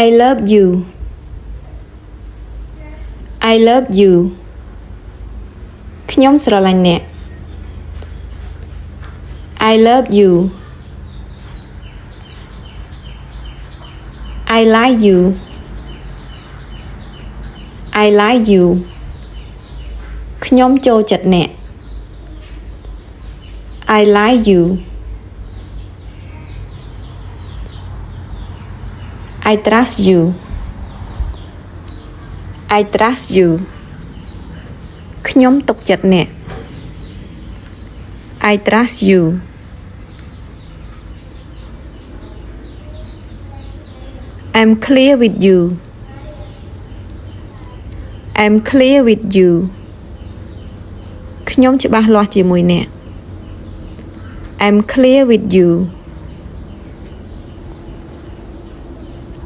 I love you I love you ខ្ញុំស្រឡាញ់អ្នក I love you I like you I like you ខ្ញុំចូលចិត្តអ្នក I like you I trust you I trust you ខ្ញុំទុកចិត្តអ្នក I trust you I'm clear with you I'm clear with you ខ្ញុំច្បាស់លាស់ជាមួយអ្នក I'm clear with you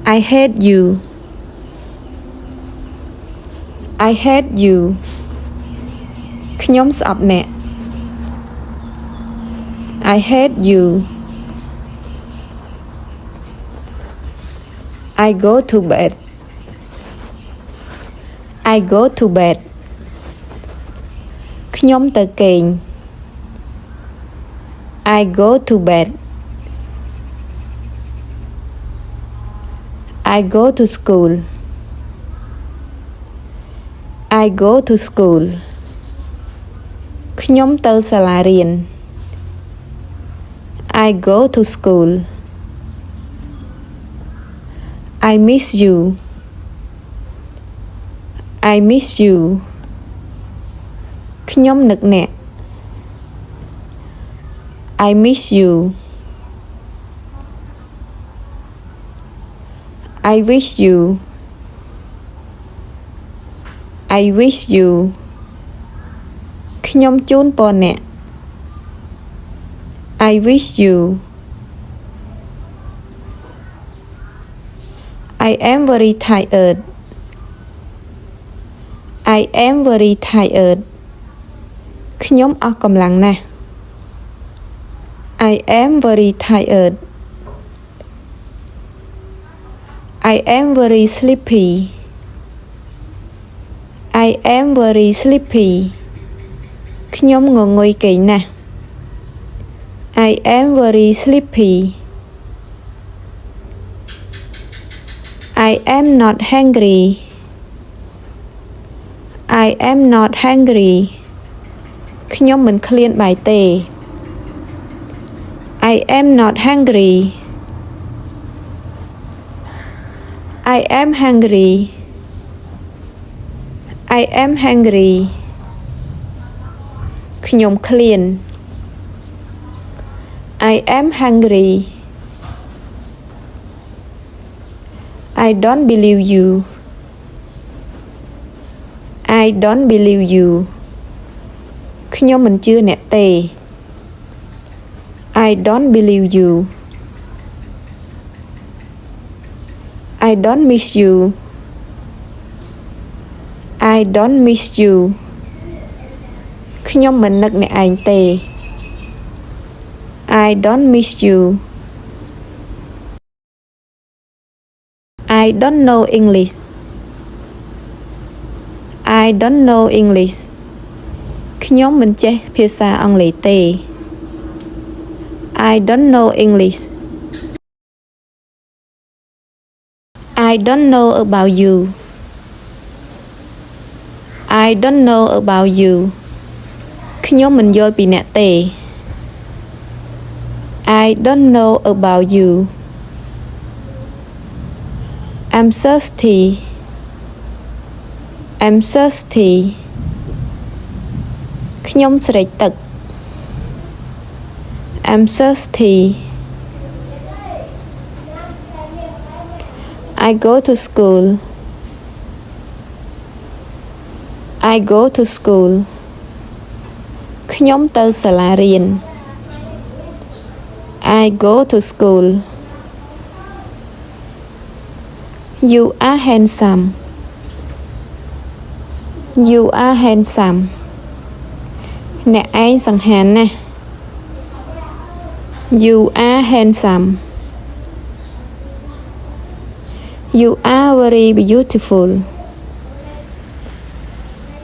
I hate you I hate you ខ្ញុំស្អប់អ្នក I hate you I go to bed I go to bed ខ្ញុំទៅគេង I go to bed I go to school I go to school ខ្ញុំទៅសាលារៀន I go to school I miss you I miss you ខ្ញុំនឹកអ្នក I miss you I wish you I wish you ខ្ញុំជូនពរអ្នក I wish you I am very tired I am very tired ខ្ញុំអស់កម្លាំងណាស់ I am very tired I am very sleepy I am very sleepy ខ្ញុំងងុយគេងណាស់ I am very sleepy I am not hungry I am not hungry ខ្ញុំមិនឃ្លានបាយទេ I am not hungry I am hungry I am hungry ខ្ញុំឃ្លាន I am hungry I don't believe you I don't believe you ខ្ញុំមិនជឿអ្នកទេ I don't believe you I don't miss you I don't miss you ខ្ញុំមិននឹកអ្នកឯងទេ I don't miss you I don't know English I don't know English ខ្ញុំមិនចេះភាសាអង់គ្លេសទេ I don't know English I don't know about you I don't know about you ខ្ញុំមិនយល់ពីអ្នកទេ I don't know about you I'm thirsty I'm thirsty ខ្ញុំស្រេកទឹក I'm thirsty I go to school I go to school ខ្ញុំទៅសាលារៀន I go to school You are handsome You are handsome អ្នកឯងសង្ហាណាស់ You are handsome You are very beautiful.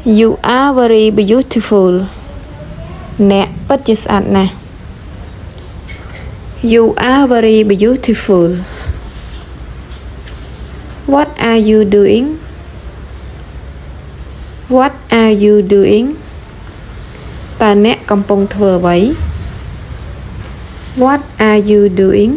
You are very beautiful. អ្នកពិតជាស្អាតណាស់ You are very beautiful. What are you doing? What are you doing? តើអ្នកកំពុងធ្វើអ្វី What are you doing?